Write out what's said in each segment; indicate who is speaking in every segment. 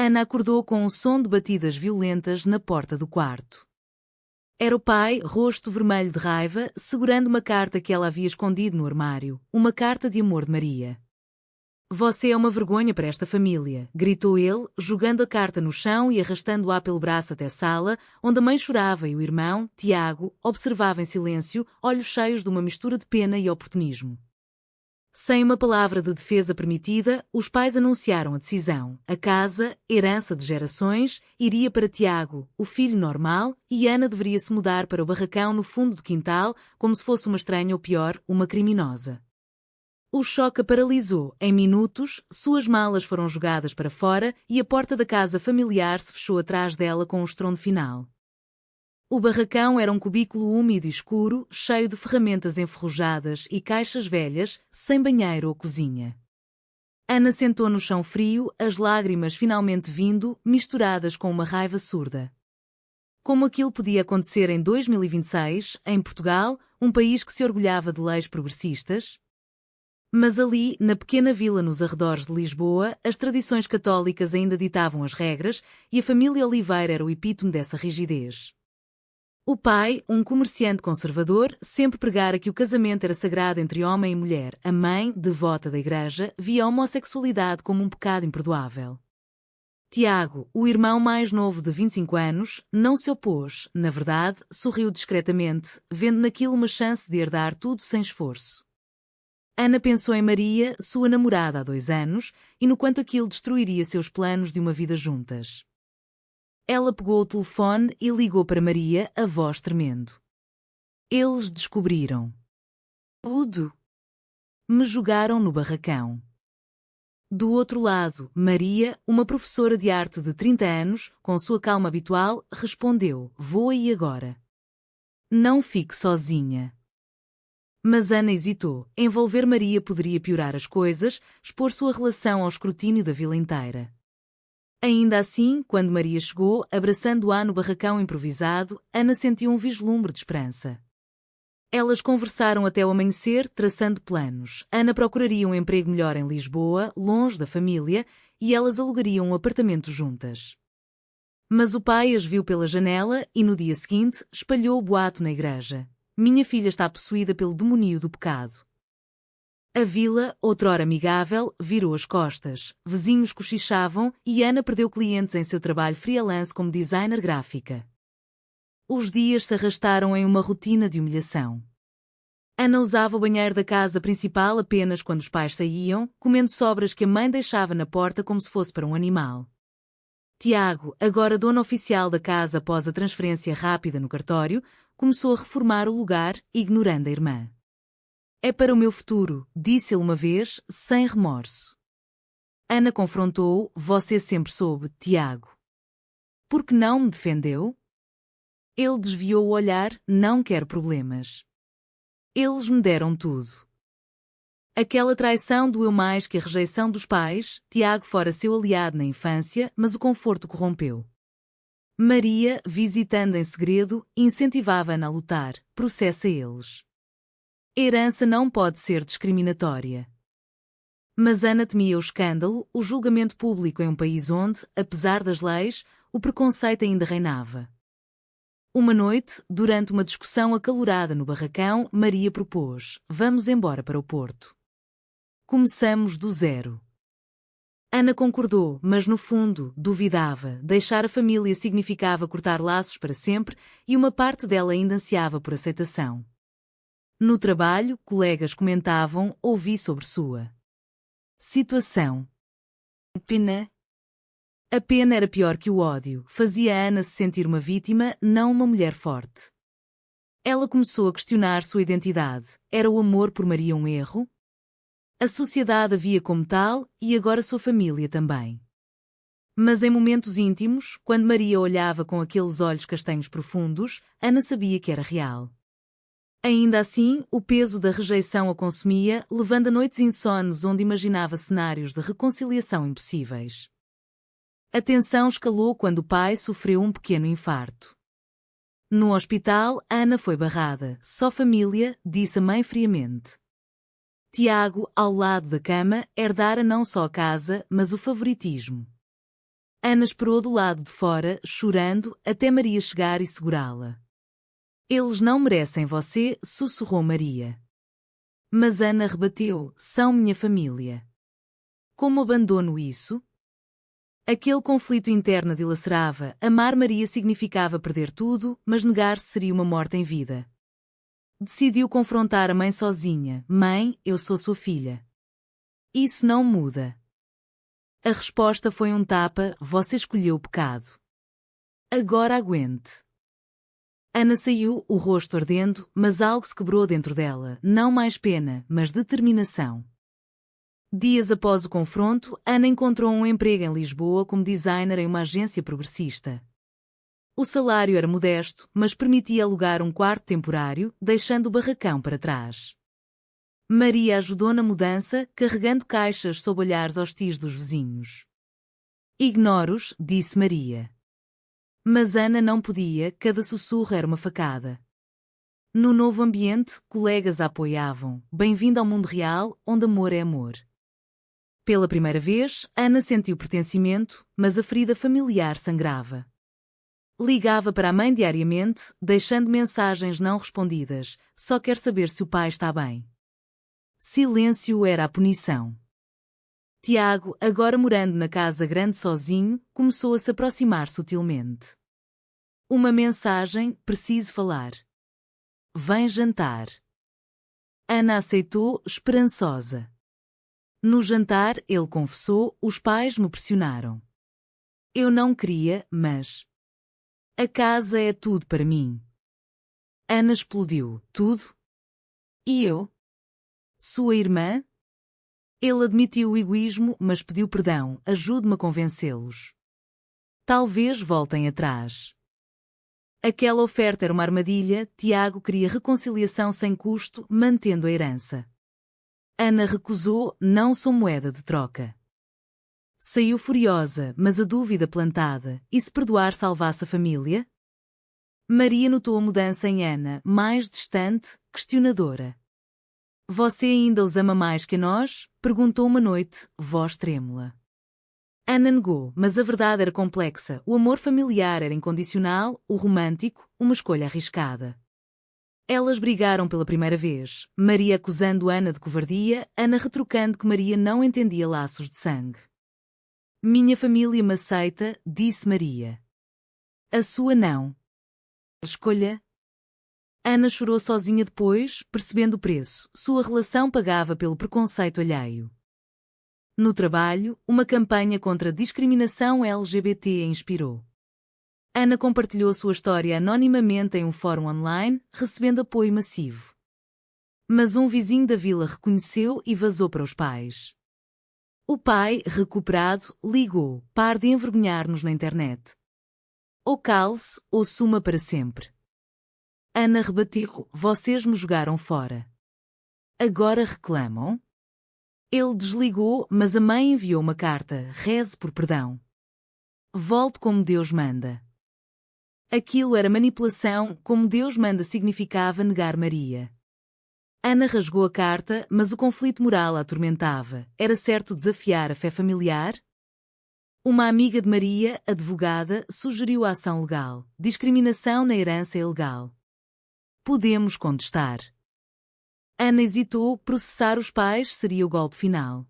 Speaker 1: Ana acordou com um som de batidas violentas na porta do quarto. Era o pai, rosto vermelho de raiva, segurando uma carta que ela havia escondido no armário, uma carta de amor de Maria. "Você é uma vergonha para esta família", gritou ele, jogando a carta no chão e arrastando-a pelo braço até a sala, onde a mãe chorava e o irmão, Tiago, observava em silêncio, olhos cheios de uma mistura de pena e oportunismo. Sem uma palavra de defesa permitida, os pais anunciaram a decisão. A casa, herança de gerações, iria para Tiago, o filho normal, e Ana deveria se mudar para o barracão no fundo do quintal, como se fosse uma estranha ou pior, uma criminosa. O choque a paralisou. Em minutos, suas malas foram jogadas para fora e a porta da casa familiar se fechou atrás dela com um estrondo final. O barracão era um cubículo úmido e escuro, cheio de ferramentas enferrujadas e caixas velhas, sem banheiro ou cozinha. Ana sentou no chão frio, as lágrimas finalmente vindo, misturadas com uma raiva surda. Como aquilo podia acontecer em 2026, em Portugal, um país que se orgulhava de leis progressistas? Mas ali, na pequena vila nos arredores de Lisboa, as tradições católicas ainda ditavam as regras e a família Oliveira era o epítome dessa rigidez. O pai, um comerciante conservador, sempre pregara que o casamento era sagrado entre homem e mulher. A mãe, devota da igreja, via a homossexualidade como um pecado imperdoável. Tiago, o irmão mais novo de 25 anos, não se opôs, na verdade, sorriu discretamente, vendo naquilo uma chance de herdar tudo sem esforço. Ana pensou em Maria, sua namorada há 2 anos, e no quanto aquilo destruiria seus planos de uma vida juntas. Ela pegou o telefone e ligou para Maria, a voz tremendo. Eles descobriram tudo. Me jogaram no barracão. Do outro lado, Maria, uma professora de arte de 30 anos, com sua calma habitual, respondeu: "Vou aí agora. Não fique sozinha." Mas Ana hesitou. Envolver Maria poderia piorar as coisas, expor sua relação ao escrutínio da vila inteira. Ainda assim, quando Maria chegou, abraçando-a no barracão improvisado, Ana sentiu um vislumbre de esperança. Elas conversaram até o amanhecer, traçando planos. Ana procuraria um emprego melhor em Lisboa, longe da família, e elas alugariam um apartamento juntas. Mas o pai as viu pela janela e, no dia seguinte, espalhou o boato na igreja. "Minha filha está possuída pelo demoníaco do pecado." A vila, outrora amigável, virou as costas. Vizinhos cochichavam e Ana perdeu clientes em seu trabalho freelance como designer gráfica. Os dias se arrastaram em uma rotina de humilhação. Ana usava o banheiro da casa principal apenas quando os pais saíam, comendo sobras que a mãe deixava na porta como se fosse para um animal. Tiago, agora dono oficial da casa após a transferência rápida no cartório, começou a reformar o lugar, ignorando a irmã. "É para o meu futuro", disse ele uma vez, sem remorso. Ana confrontou-o: "Você sempre soube, Tiago. Por que não me defendeu?" Ele desviou o olhar: "Não quero problemas. Eles me deram tudo." Aquela traição doeu mais que a rejeição dos pais. Tiago fora seu aliado na infância, mas o conforto corrompeu. Maria, visitando em segredo, incentivava Ana a lutar: "Processa eles. Herança não pode ser discriminatória." Mas Ana temia o escândalo, o julgamento público em um país onde, apesar das leis, o preconceito ainda reinava. Uma noite, durante uma discussão acalorada no barracão, Maria propôs: "Vamos embora para o Porto. Começamos do zero." Ana concordou, mas no fundo, duvidava. Deixar a família significava cortar laços para sempre e uma parte dela ainda ansiava por aceitação. No trabalho, colegas comentavam: "Ouvi sobre sua situação. Pena." A pena era pior que o ódio, fazia Ana se sentir uma vítima, não uma mulher forte. Ela começou a questionar sua identidade. Era o amor por Maria um erro? A sociedade a via como tal, e agora sua família também. Mas em momentos íntimos, quando Maria olhava com aqueles olhos castanhos profundos, Ana sabia que era real. Ainda assim, o peso da rejeição a consumia, levando a noites insones onde imaginava cenários de reconciliação impossíveis. A tensão escalou quando o pai sofreu um pequeno infarto. No hospital, Ana foi barrada. "Só família", disse a mãe friamente. Tiago, ao lado da cama, herdara não só a casa, mas o favoritismo. Ana esperou do lado de fora, chorando, até Maria chegar e segurá-la. Eles não merecem você, sussurrou Maria. Mas Ana rebateu, são minha família. Como abandono isso? Aquele conflito interno a dilacerava, amar Maria significava perder tudo, mas negar-se seria uma morte em vida. Decidiu confrontar a mãe sozinha. Mãe, eu sou sua filha. Isso não muda. A resposta foi um tapa, você escolheu o pecado. Agora aguente. Ana saiu, o rosto ardendo, mas algo se quebrou dentro dela, não mais pena, mas determinação. Dias após o confronto, Ana encontrou um emprego em Lisboa como designer em uma agência progressista. O salário era modesto, mas permitia alugar um quarto temporário, deixando o barracão para trás. Maria ajudou na mudança, carregando caixas sob olhares hostis dos vizinhos. Ignoro-os, disse Maria. Mas Ana não podia, cada sussurro era uma facada. No novo ambiente, colegas a apoiavam. Bem-vindo ao mundo real, onde amor é amor. Pela primeira vez, Ana sentiu pertencimento, mas a ferida familiar sangrava. Ligava para a mãe diariamente, deixando mensagens não respondidas, só quer saber se o pai está bem. Silêncio era a punição. Tiago, agora morando na casa grande sozinho, começou a se aproximar sutilmente. Uma mensagem, preciso falar. Vem jantar. Ana aceitou, esperançosa. No jantar, ele confessou, os pais me pressionaram. Eu não queria, mas... A casa é tudo para mim. Ana explodiu, tudo? E eu? Sua irmã? Ele admitiu o egoísmo, mas pediu perdão, ajude-me a convencê-los. Talvez voltem atrás. Aquela oferta era uma armadilha, Tiago queria reconciliação sem custo, mantendo a herança. Ana recusou, não sou moeda de troca. Saiu furiosa, mas a dúvida plantada, e se perdoar salvasse a família? Maria notou a mudança em Ana, mais distante, questionadora. Você ainda os ama mais que nós? Perguntou uma noite, voz trêmula. Ana negou, mas a verdade era complexa, o amor familiar era incondicional, o romântico, uma escolha arriscada. Elas brigaram pela primeira vez, Maria acusando Ana de covardia, Ana retrucando que Maria não entendia laços de sangue. Minha família me aceita, disse Maria. A sua não. Escolha? Ana chorou sozinha depois, percebendo o preço, sua relação pagava pelo preconceito alheio. No trabalho, uma campanha contra a discriminação LGBT a inspirou. Ana compartilhou sua história anonimamente em um fórum online, recebendo apoio massivo. Mas um vizinho da vila reconheceu e vazou para os pais. O pai, recuperado, ligou, pare de envergonhar-nos na internet. Ou cale-se, ou suma para sempre. Ana rebateu, vocês me jogaram fora. Agora reclamam? Ele desligou, mas a mãe enviou uma carta, reze por perdão. Volte como Deus manda. Aquilo era manipulação, como Deus manda significava negar Maria. Ana rasgou a carta, mas o conflito moral a atormentava. Era certo desafiar a fé familiar? Uma amiga de Maria, advogada, sugeriu a ação legal. Discriminação na herança é ilegal. Podemos contestar. Ana hesitou, processar os pais seria o golpe final.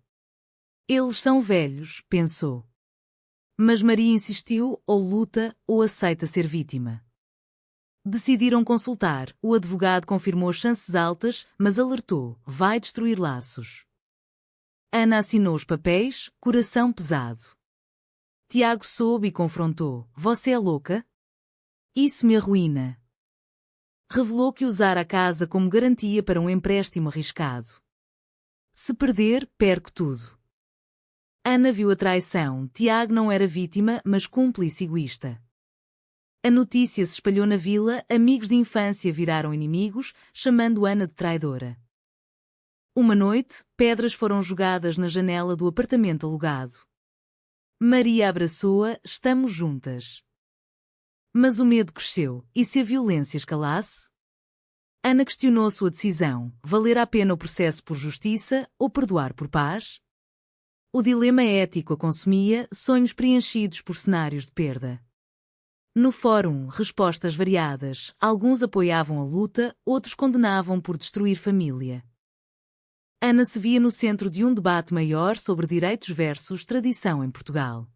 Speaker 1: Eles são velhos, pensou. Mas Maria insistiu, ou luta, ou aceita ser vítima. Decidiram consultar, o advogado confirmou as chances altas, mas alertou, vai destruir laços. Ana assinou os papéis, coração pesado. Tiago soube e confrontou, você é louca? Isso me arruína. Revelou que usara a casa como garantia para um empréstimo arriscado. Se perder, perco tudo. Ana viu a traição, Tiago não era vítima, mas cúmplice egoísta. A notícia se espalhou na vila, amigos de infância viraram inimigos, chamando Ana de traidora. Uma noite, pedras foram jogadas na janela do apartamento alugado. Maria abraçou-a, estamos juntas. Mas o medo cresceu, e se a violência escalasse? Ana questionou sua decisão, valer a pena o processo por justiça ou perdoar por paz? O dilema ético a consumia, sonhos preenchidos por cenários de perda. No fórum, respostas variadas, alguns apoiavam a luta, outros condenavam por destruir família. Ana se via no centro de um debate maior sobre direitos versus tradição em Portugal.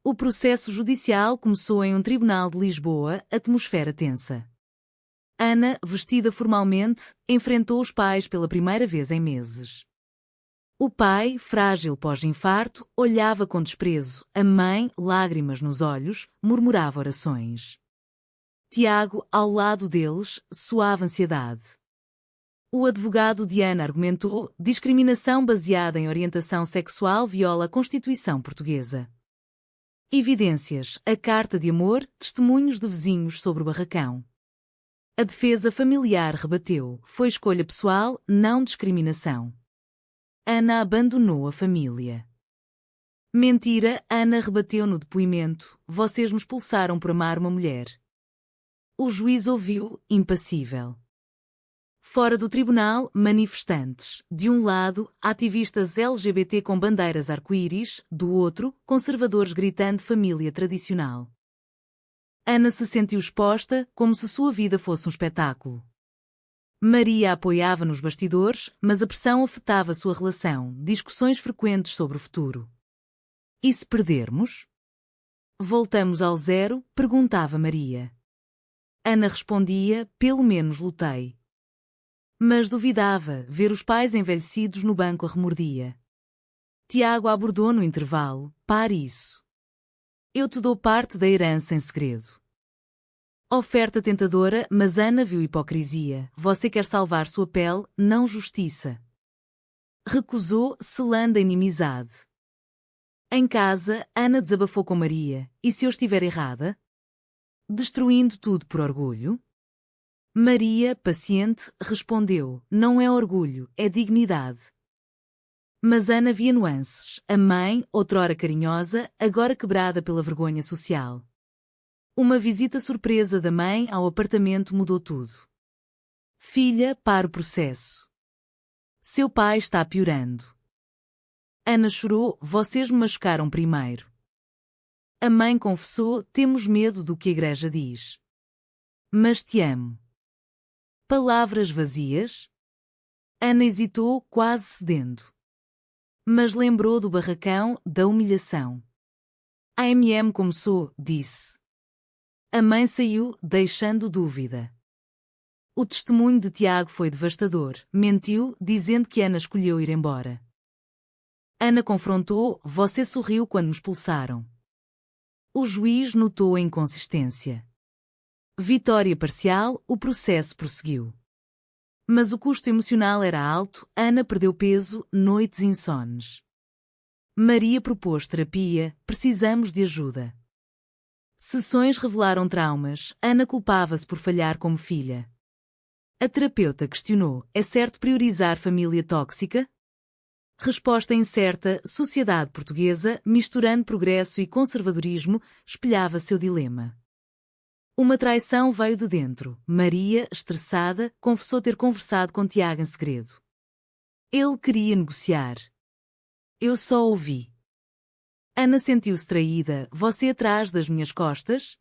Speaker 1: O processo judicial começou em um tribunal de Lisboa, atmosfera tensa. Ana, vestida formalmente, enfrentou os pais pela primeira vez em meses. O pai, frágil pós-infarto, olhava com desprezo, a mãe, lágrimas nos olhos, murmurava orações. Tiago, ao lado deles, suava ansiedade. O advogado de Ana argumentou: discriminação baseada em orientação sexual viola a Constituição Portuguesa. Evidências, a carta de amor, testemunhos de vizinhos sobre o barracão. A defesa familiar rebateu: foi escolha pessoal, não discriminação. Ana abandonou a família. Mentira, Ana rebateu no depoimento: vocês me expulsaram por amar uma mulher. O juiz ouviu, impassível. Fora do tribunal, manifestantes. De um lado, ativistas LGBT com bandeiras arco-íris, do outro, conservadores gritando família tradicional. Ana se sentiu exposta, como se sua vida fosse um espetáculo. Maria apoiava nos bastidores, mas a pressão afetava sua relação, discussões frequentes sobre o futuro. E se perdermos? Voltamos ao zero? Perguntava Maria. Ana respondia: pelo menos lutei. Mas duvidava, ver os pais envelhecidos no banco a remordia. Tiago abordou no intervalo: pare isso. Eu te dou parte da herança em segredo. Oferta tentadora, mas Ana viu hipocrisia. Você quer salvar sua pele, não justiça. Recusou, selando a inimizade. Em casa, Ana desabafou com Maria: e se eu estiver errada? Destruindo tudo por orgulho? Maria, paciente, respondeu: não é orgulho, é dignidade. Mas Ana via nuances. A mãe, outrora carinhosa, agora quebrada pela vergonha social. Uma visita surpresa da mãe ao apartamento mudou tudo. Filha, para o processo. Seu pai está piorando. Ana chorou: vocês me machucaram primeiro. A mãe confessou: temos medo do que a igreja diz. Mas te amo. Palavras vazias? Ana hesitou, quase cedendo. Mas lembrou do barracão, da humilhação. A começou, disse. A mãe saiu, deixando dúvida. O testemunho de Tiago foi devastador. Mentiu, dizendo que Ana escolheu ir embora. Ana confrontou: você sorriu quando me expulsaram. O juiz notou a inconsistência. Vitória parcial, o processo prosseguiu. Mas o custo emocional era alto, Ana perdeu peso, noites insones. Maria propôs terapia: precisamos de ajuda. Sessões revelaram traumas, Ana culpava-se por falhar como filha. A terapeuta questionou: é certo priorizar família tóxica? Resposta incerta, sociedade portuguesa, misturando progresso e conservadorismo, espelhava seu dilema. Uma traição veio de dentro. Maria, estressada, confessou ter conversado com Tiago em segredo. Ele queria negociar. Eu só ouvi. Ana sentiu-se traída: você atrás das minhas costas?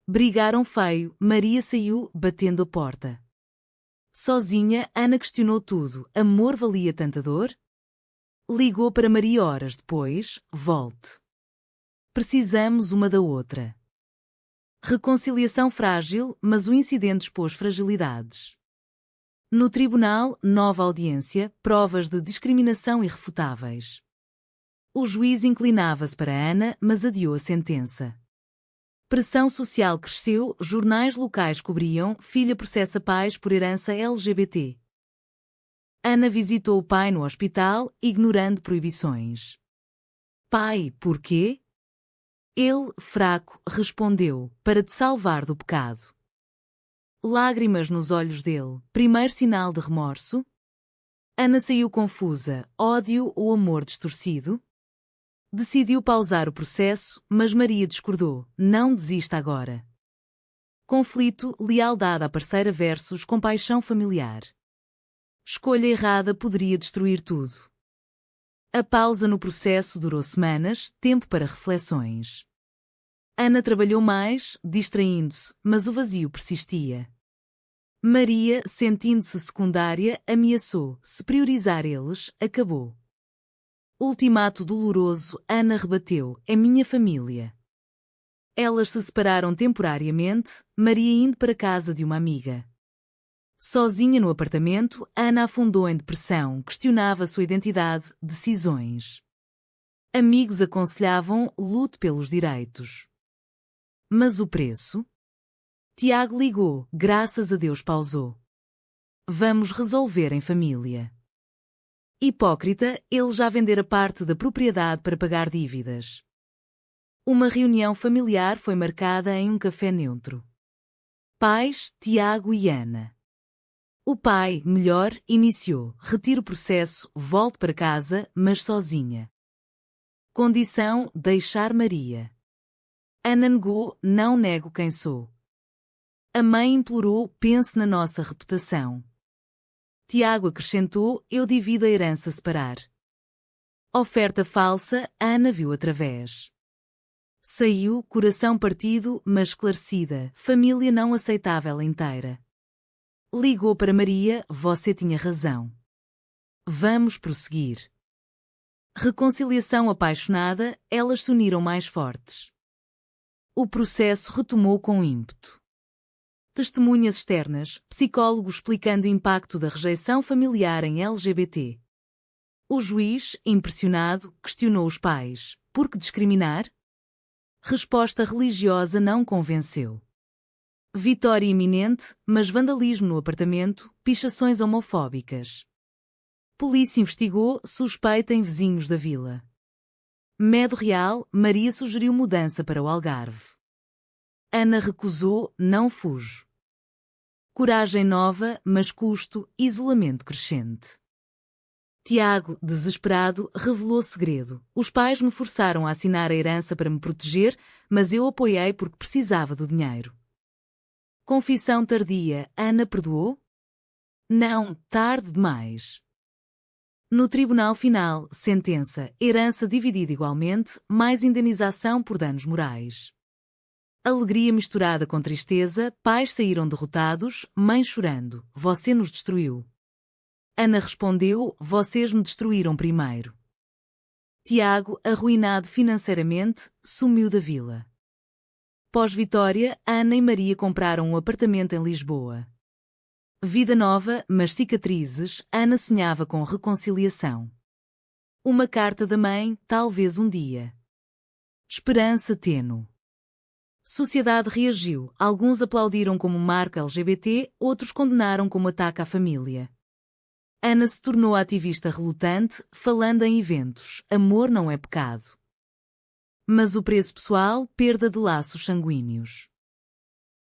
Speaker 1: Brigaram feio, Maria saiu, batendo a porta. Sozinha, Ana questionou tudo: amor valia tanta dor? Ligou para Maria horas depois: volte. Precisamos uma da outra. Reconciliação frágil, mas o incidente expôs fragilidades. No tribunal, nova audiência, provas de discriminação irrefutáveis. O juiz inclinava-se para Ana, mas adiou a sentença. Pressão social cresceu, jornais locais cobriam: filha processa pais por herança LGBT. Ana visitou o pai no hospital, ignorando proibições. Pai, por quê? Ele, fraco, respondeu: para te salvar do pecado. Lágrimas nos olhos dele, primeiro sinal de remorso? Ana saiu confusa: ódio ou amor distorcido? Decidiu pausar o processo, mas Maria discordou: não desista agora. Conflito, lealdade à parceira versus compaixão familiar. Escolha errada poderia destruir tudo. A pausa no processo durou semanas, tempo para reflexões. Ana trabalhou mais, distraindo-se, mas o vazio persistia. Maria, sentindo-se secundária, ameaçou: se priorizar eles, acabou. Ultimato doloroso, Ana rebateu: é minha família. Elas se separaram temporariamente, Maria indo para a casa de uma amiga. Sozinha no apartamento, Ana afundou em depressão, questionava sua identidade, decisões. Amigos aconselhavam: lute pelos direitos. Mas o preço? Tiago ligou, graças a Deus pausou. Vamos resolver em família. Hipócrita, ele já vendera parte da propriedade para pagar dívidas. Uma reunião familiar foi marcada em um café neutro. Pais, Tiago e Ana. O pai, melhor, iniciou: retire o processo, volte para casa, mas sozinha. Condição: deixar Maria. Ana negou: não nego quem sou. A mãe implorou: pense na nossa reputação. Tiago acrescentou: eu divido a herança separar. Oferta falsa, Ana viu através. Saiu, coração partido, mas esclarecida, família não aceitava ela inteira. Ligou para Maria: você tinha razão. Vamos prosseguir. Reconciliação apaixonada, elas se uniram mais fortes. O processo retomou com ímpeto. Testemunhas externas, psicólogos explicando o impacto da rejeição familiar em LGBT. O juiz, impressionado, questionou os pais: por que discriminar? Resposta religiosa não convenceu. Vitória iminente, mas vandalismo no apartamento, pichações homofóbicas. Polícia investigou, suspeita em vizinhos da vila. Medo real, Maria sugeriu mudança para o Algarve. Ana recusou: não fujo. Coragem nova, mas custo, isolamento crescente. Tiago, desesperado, revelou segredo: os pais me forçaram a assinar a herança para me proteger, mas eu apoiei porque precisava do dinheiro. Confissão tardia, Ana perdoou? Não, tarde demais. No tribunal final, sentença: herança dividida igualmente, mais indenização por danos morais. Alegria misturada com tristeza, pais saíram derrotados, mãe chorando: você nos destruiu. Ana respondeu: vocês me destruíram primeiro. Tiago, arruinado financeiramente, sumiu da vila. Pós-vitória, Ana e Maria compraram um apartamento em Lisboa. Vida nova, mas cicatrizes, Ana sonhava com reconciliação. Uma carta da mãe, talvez um dia. Esperança tênue. Sociedade reagiu, alguns aplaudiram como marco LGBT, outros condenaram como ataque à família. Ana se tornou ativista relutante, falando em eventos: amor não é pecado. Mas o preço pessoal, perda de laços sanguíneos.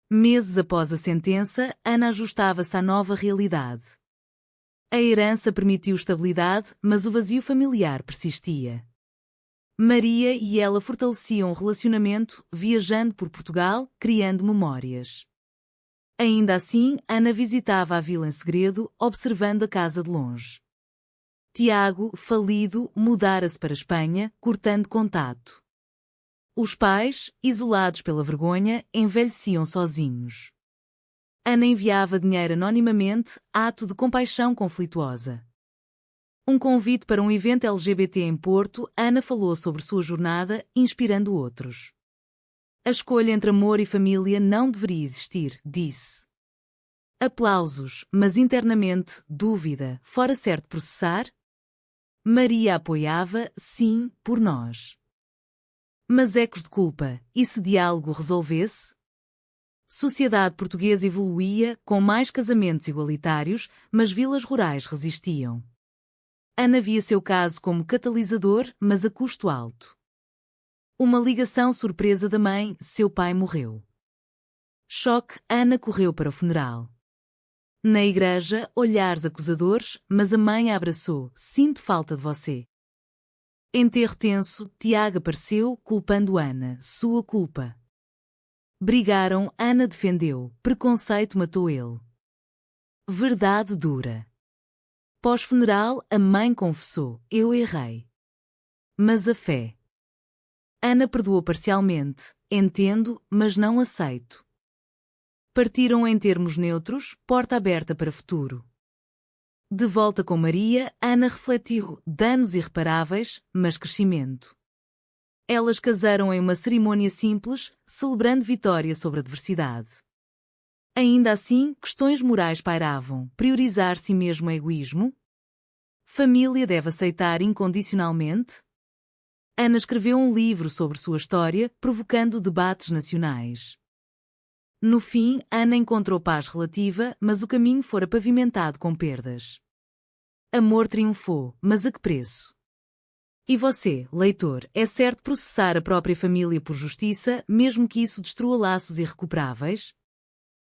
Speaker 1: Meses após a sentença, Ana ajustava-se à nova realidade. A herança permitiu estabilidade, mas o vazio familiar persistia. Maria e ela fortaleciam o relacionamento, viajando por Portugal, criando memórias. Ainda assim, Ana visitava a vila em segredo, observando a casa de longe. Tiago, falido, mudara-se para a Espanha, cortando contato. Os pais, isolados pela vergonha, envelheciam sozinhos. Ana enviava dinheiro anonimamente, ato de compaixão conflituosa. Um convite para um evento LGBT em Porto, Ana falou sobre sua jornada, inspirando outros. A escolha entre amor e família não deveria existir, disse. Aplausos, mas internamente, dúvida: fora certo processar? Maria apoiava: sim, por nós. Mas ecos de culpa: e se diálogo resolvesse? Sociedade portuguesa evoluía, com mais casamentos igualitários, mas vilas rurais resistiam. Ana via seu caso como catalisador, mas a custo alto. Uma ligação surpresa da mãe: seu pai morreu. Choque, Ana correu para o funeral. Na igreja, olhares acusadores, mas a mãe a abraçou: sinto falta de você. Enterro tenso, Tiago apareceu, culpando Ana: sua culpa. Brigaram, Ana defendeu: preconceito matou ele. Verdade dura. Pós-funeral, a mãe confessou: eu errei. mas a fé. Ana perdoou parcialmente, entendo, mas não aceito. Partiram em termos neutros, porta aberta para futuro. De volta com Maria, Ana refletiu danos irreparáveis, mas crescimento. Elas casaram em uma cerimônia simples, celebrando vitória sobre a adversidade. Ainda assim, questões morais pairavam. Priorizar si mesmo é egoísmo? Família deve aceitar incondicionalmente? Ana escreveu um livro sobre sua história, provocando debates nacionais. No fim, Ana encontrou paz relativa, mas o caminho fora pavimentado com perdas. Amor triunfou, mas a que preço? E você, leitor, é certo processar a própria família por justiça, mesmo que isso destrua laços irrecuperáveis?